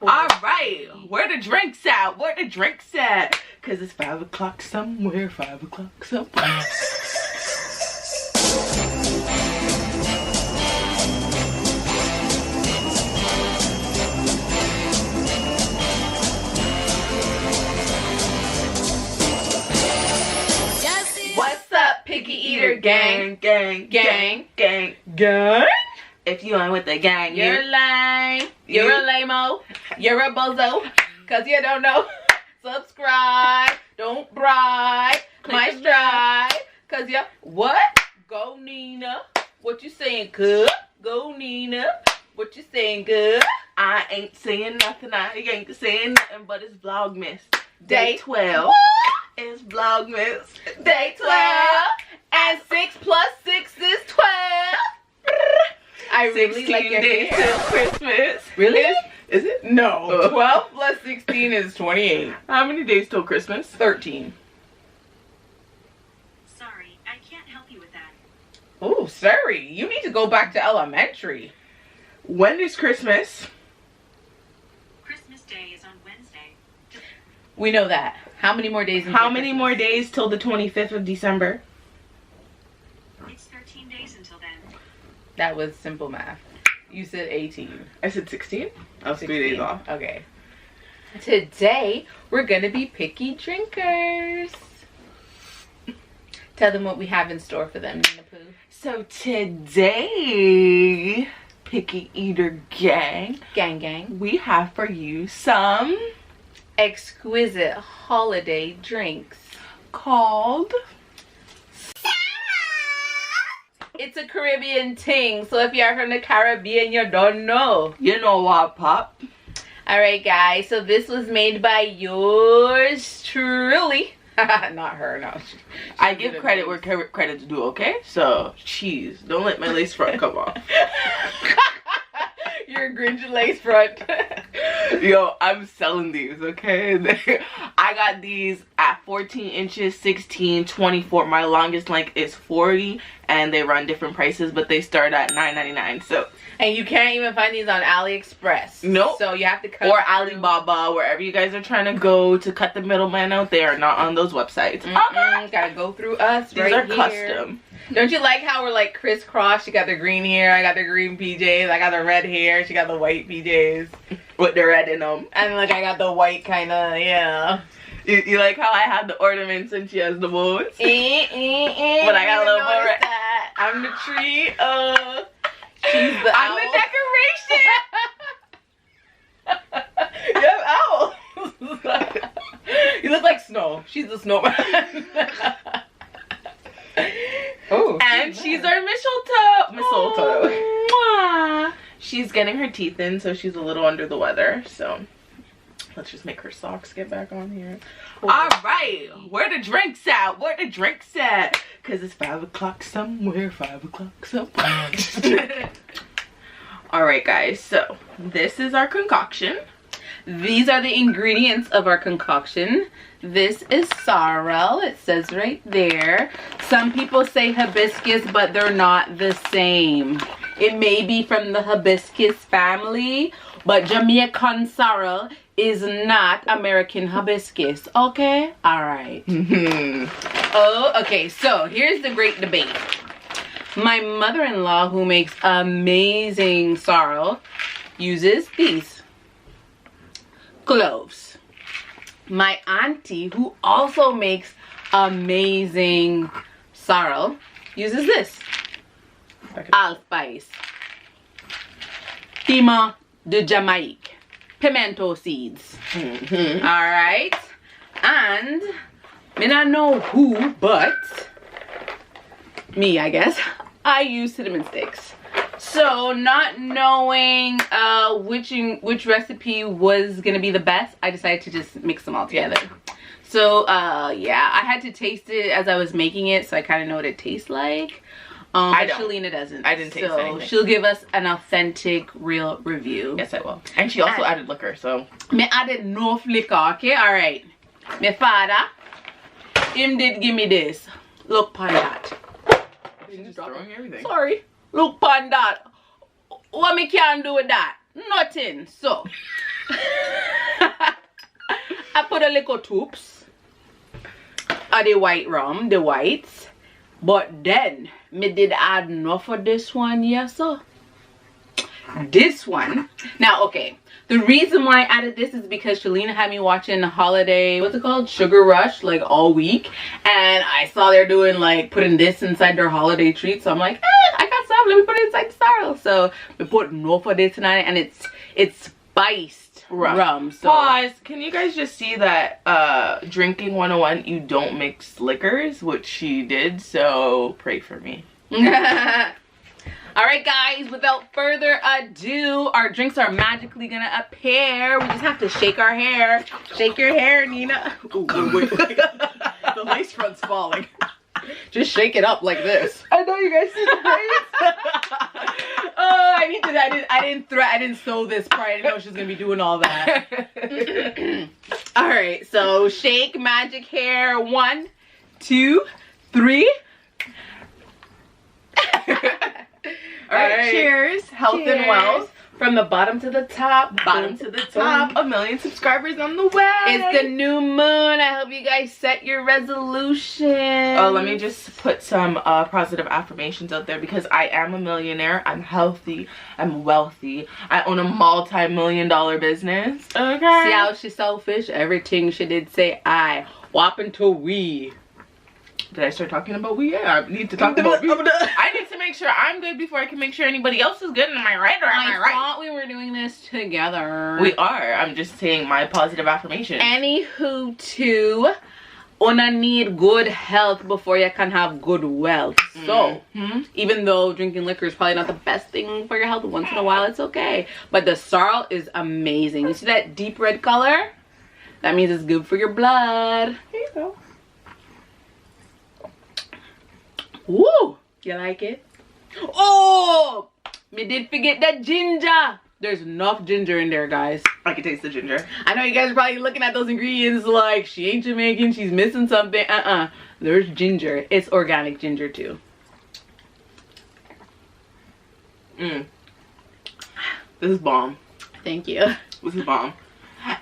All right, where the drinks at? Where the drinks at? Cause it's 5 o'clock somewhere, 5 o'clock somewhere. What's up, picky eater gang? Gang. If you ain't with the gang, You're lame. You're a lame-o. You're a bozo. Cause you don't know. Subscribe. Don't bribe. My stride. Cause you what? Go Nina. What you saying, good? Go Nina. What you saying, good? I ain't saying nothing. I ain't saying nothing, but it's Vlogmas. Day 12. It's Vlogmas. Day 12. And 6 plus 6 is 12. I really like your days hair. till Christmas. Really? Is it? No. Oh. 12 plus 16 is 28. How many days till Christmas? 13. Sorry, I can't help you with that. Oh, sorry. You need to go back to elementary. When is Christmas? Christmas Day is on Wednesday. We know that. How many more days? How many more days till the 25th of December? It's 13 days until then. That was simple math. You said 18. I said 16. I was 3 days off. Okay. Today, we're going to be picky drinkers. Tell them what we have in store for them, Nina Poo. So today, picky eater gang, Gang. we have for you some Exquisite holiday drinks. called It's a Caribbean ting, so if you're from the Caribbean, you don't know. You know what, Pop? Alright guys, so this was made by yours truly. Not her, no. I give credit where credit's due, okay? So, cheese. Don't let my lace front come off. Your Grinch lace front. Yo, I'm selling these, okay? I got these at 14 inches, 16, 24. My longest length is 40, and they run different prices, but they start at $9.99. So, and you can't even find these on AliExpress. Nope. So you have to cut or Alibaba, wherever you guys are trying to go to cut the middleman out. They are not on those websites. Gotta go through us. These are custom. Don't you like how we're like crisscross? She got the green hair, I got the green PJs, I got the red hair, she got the white PJs. With the red in them. And like I got the white kind of, yeah. You like how I have the ornaments and she has the bows? But I got a little more red. I'm the tree. She's the I'm owl. the decoration. You have owls. You look like snow. She's the snowman. Oh, And she's our mistletoe. Mwah. She's getting her teeth in, so she's a little under the weather. So let's just make her socks get back on here. All right, where the drinks at? Where the drinks at? Cause it's 5 o'clock somewhere. 5 o'clock somewhere. All right, guys. So this is our concoction. These are the ingredients of our concoction. This is sorrel. It says right there. Some people say hibiscus, but they're not the same. It may be from the hibiscus family, but Jamaican sorrel is not American hibiscus. Okay? All right. Oh, okay. So here's the great debate. My mother-in-law, who makes amazing sorrel, uses these cloves. My auntie, who also makes amazing sorrel, uses this allspice, piment de Jamaique, pimento seeds. All right, and I don't know who, but me, I guess. I use cinnamon sticks. So not knowing which recipe was gonna be the best, I decided to just mix them all together. So yeah, I had to taste it as I was making it, so I kind of know what it tastes like. But Shalina doesn't. I didn't taste anything. So she'll give us an authentic, real review. Yes, I will. And she also added liquor, so. Me added no liquor, okay? Alright. My father, him did give me this. Look upon that. She's just throwing everything. Sorry. Look upon that. What me can do with that? Nothing. So. I put a little toops of the white rum, the whites. But then, me did add enough of this one, yes sir. This one. Now, okay. The reason why I added this is because Shalina had me watching Holiday, what's it called? Sugar Rush, like all week. And I saw they're doing like putting this inside their holiday treat. So I'm like, I got some, let me put it inside the sorrel. So we put enough of this tonight, and it's spiced rum. So. Pause. Can you guys just see that drinking 101, you don't mix liquors, which she did, so pray for me. All right, guys, without further ado, our drinks are magically gonna appear. We just have to shake our hair. Shake your hair, Nina. Ooh, wait. The lace front's falling. Just shake it up like this. I know you guys see the braids. Oh, I didn't sew this part. I didn't know she was gonna be doing all that. All right, so shake magic hair. 1, 2, 3. All right, cheers. Health and wealth. From the bottom to the top. Bottom to the top. 1 million subscribers on the way. It's the new moon. I hope you guys set your resolution. Oh, let me just put some positive affirmations out there, because I am a millionaire. I'm healthy. I'm wealthy. I own a multi-million-dollar business. Okay. See how she's selfish? Everything she did say I. Whopping to we. Did I start talking about we? Yeah, I need to talk about me. I need to make sure I'm good before I can make sure anybody else is good. Am I right or am I right? I thought we were doing this together. We are. I'm just saying my positive affirmation. Anywho, too, una need good health before you can have good wealth. So, even though drinking liquor is probably not the best thing for your health, once in a while it's okay. But the sorrel is amazing. You see that deep red color? That means it's good for your blood. Here you go. Woo! You like it? Oh! Me did forget that ginger. There's enough ginger in there, guys. I can taste the ginger. I know you guys are probably looking at those ingredients like, she ain't Jamaican, she's missing something. There's ginger. It's organic ginger, too. This is bomb. Thank you. This is bomb.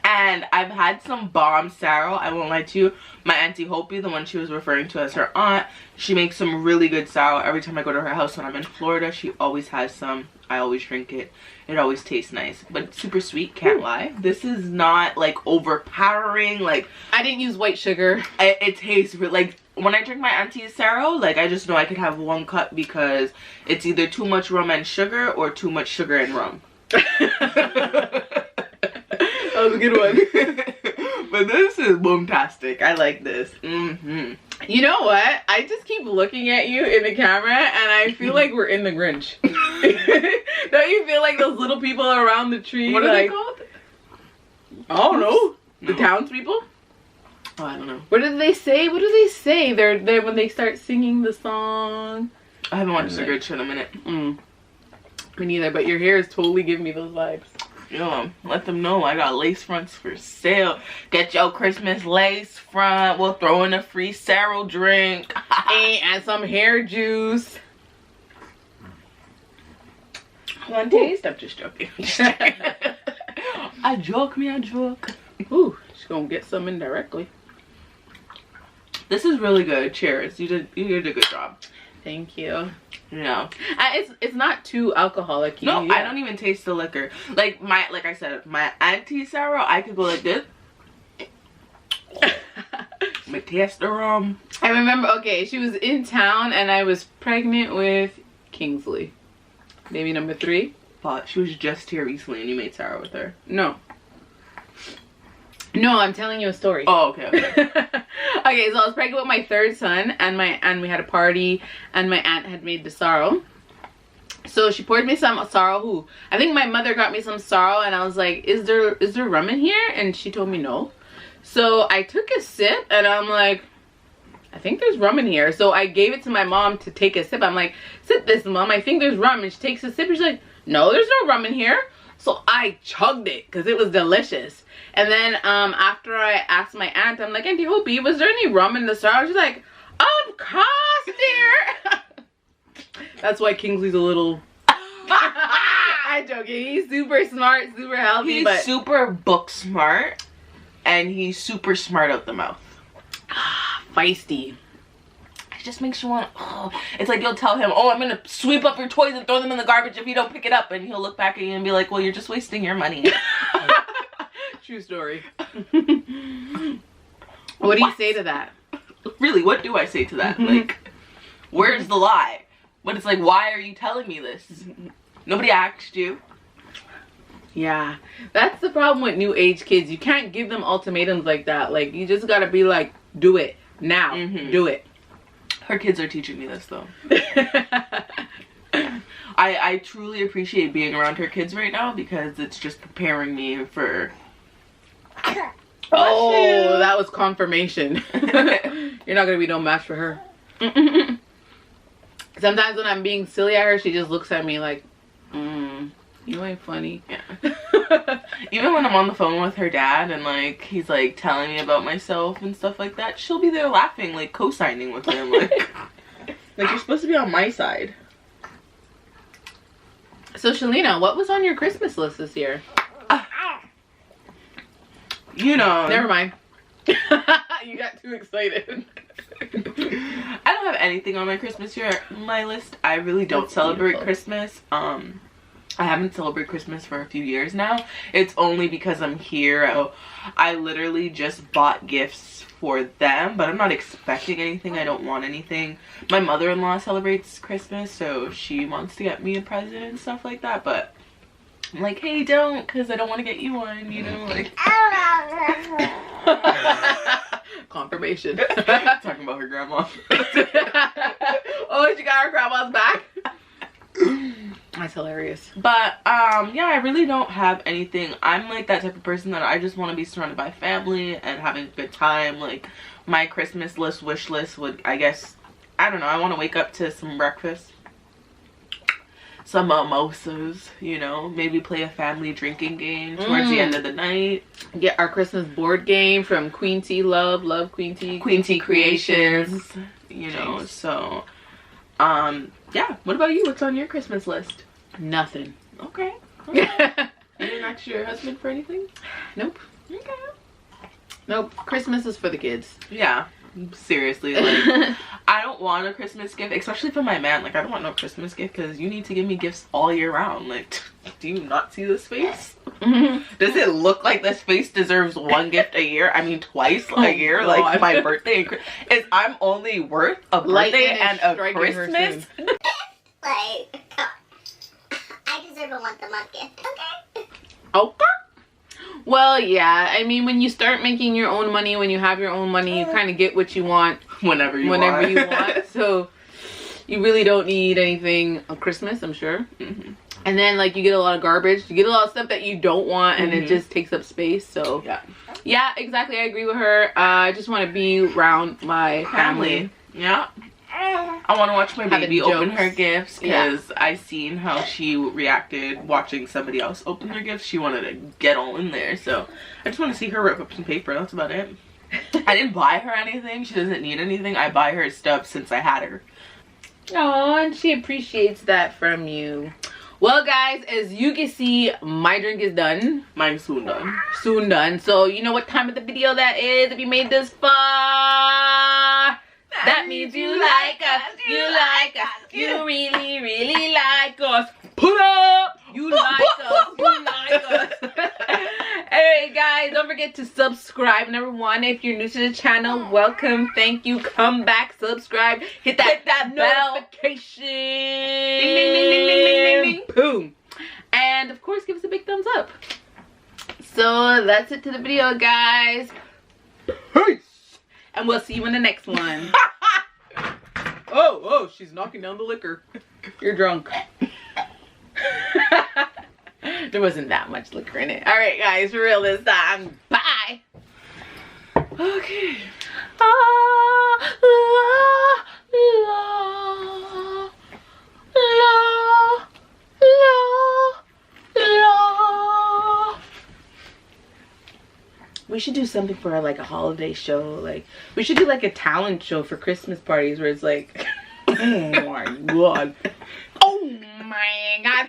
And I've had some bomb sorrel, I won't lie to you. My Auntie Hopi, the one she was referring to as her aunt, she makes some really good sorrel. Every time I go to her house when I'm in Florida, she always has some. I always drink it. It always tastes nice. But it's super sweet, can't lie. This is not like overpowering. Like, I didn't use white sugar. It tastes like, when I drink my Auntie's sorrel, like, I just know I could have 1 cup because it's either too much rum and sugar or too much sugar and rum. That was a good one. But this is boomtastic. I like this. You know what? I just keep looking at you in the camera and I feel like we're in the Grinch. Don't you feel like those little people around the tree? What are they called? I don't know. The townspeople? Oh, I don't know. What do they say? What do they say? They're when they start singing the song. I haven't watched a good show in a minute. Me neither, but your hair is totally giving me those vibes. Yo, let them know I got lace fronts for sale. Get your Christmas lace front. We'll throw in a free sorrel drink. And some hair juice. One taste? I'm just joking. I joke. Ooh, she's gonna get some indirectly. This is really good. Cheers. You did a good job. Thank you. No. It's not too alcoholic. No, yeah. I don't even taste the liquor. Like I said, my Auntie sorrel, I could go like this. My taste the rum. I remember, okay, she was in town and I was pregnant with Kingsley. Baby number 3. But she was just here recently and you made sorrel with her. No, I'm telling you a story. Oh, okay. Okay, so I was pregnant with my 3rd son and we had a party and my aunt had made the sorrel. So she poured me some sorrel. I think my mother got me some sorrel and I was like, is there rum in here? And she told me no. So I took a sip and I'm like, I think there's rum in here. So I gave it to my mom to take a sip. I'm like, sip this, Mom. I think there's rum. And she takes a sip and she's like, no, there's no rum in here. So I chugged it because it was delicious. And then after I asked my aunt, I'm like, Auntie Hopi, was there any rum in the sorrel? She's like, of course, dear. That's why Kingsley's a little... I'm joking. He's super smart, super healthy. He's super book smart. and he's super smart out the mouth. Feisty. It just makes you want, it's like you'll tell him, oh, I'm gonna sweep up your toys and throw them in the garbage if you don't pick it up, and he'll look back at you and be like, well, you're just wasting your money. True story. What do you say to that? Really, what do I say to that? Like, where's the lie? But it's like, why are you telling me this? Nobody asked you. Yeah, that's the problem with new age kids. You can't give them ultimatums like that. Like, you just gotta be like, do it now. Do it. Her kids are teaching me this though. I truly appreciate being around her kids right now because it's just preparing me for. Oh, that was confirmation. You're not gonna be no match for her. Sometimes when I'm being silly at her, she just looks at me like, you ain't funny. Yeah. Even when I'm on the phone with her dad and like he's like telling me about myself and stuff like that, she'll be there laughing, like co-signing with him, like you're supposed to be on my side. So Shalina, what was on your Christmas list this year? You know. Never mind. You got too excited. I don't have anything on my my list. I really don't celebrate Christmas. I haven't celebrated Christmas for a few years now. It's only because I'm here. I literally just bought gifts for them, but I'm not expecting anything. I don't want anything. My mother-in-law celebrates Christmas, so she wants to get me a present and stuff like that, but I'm like, hey, don't, because I don't want to get you one, you know, like. Confirmation. Talking about her grandma. Oh, she got her grandma's back? That's hilarious. But yeah, I really don't have anything. I'm like that type of person that I just want to be surrounded by family and having a good time. Like my Christmas list, wish list would, I guess, I don't know, I want to wake up to some breakfast, some mimosas, you know, maybe play a family drinking game towards the end of the night. Get our Christmas board game from Queen T Love Queen T Creations, you know. So yeah, what about you? What's on your Christmas list? Nothing. Okay. You didn't ask your husband for anything? Nope. Okay. Nope. Christmas is for the kids. Yeah. Seriously, like, I don't want a Christmas gift, especially for my man. Like, I don't want no Christmas gift because you need to give me gifts all year round. Like, do you not see this face? Does it look like this face deserves one gift a year? I mean, twice a year? God. Like, my birthday and I'm only worth a birthday and a Christmas? Like, I deserve a once-a-month gift, okay? Okay. Well, yeah. I mean, when you start making your own money, when you have your own money, you kind of get what you want whenever you want. So you really don't need anything on Christmas, I'm sure. And then, like, you get a lot of garbage. You get a lot of stuff that you don't want, and it just takes up space. So yeah, exactly. I agree with her. I just want to be around my family. Yeah. I want to watch my baby open her gifts because I seen how she reacted watching somebody else open their gifts. She wanted to get all in there, so I just want to see her rip up some paper. That's about it. I didn't buy her anything. She doesn't need anything. I buy her stuff since I had her. Oh, and she appreciates that from you. Well, guys, as you can see, my drink is done. Mine's soon done. Soon done. So you know what time of the video that is if you made this far. That means you like us, you like us, you really, really like us. Pull up! You like us, you like us. Alright guys, don't forget to subscribe. Number one, if you're new to the channel, welcome, thank you, come back, subscribe, hit that notification. Ding, ding, ding, ding, ding, ding, ding, ding. Boom. And of course, give us a big thumbs up. So that's it to the video, guys. Peace. And we'll see you in the next one. Oh, she's knocking down the liquor. You're drunk. There wasn't that much liquor in it. Alright guys, for real this time. Bye. Okay. We should do something for like a holiday show. Like we should do like a talent show for Christmas parties where it's like, oh my god.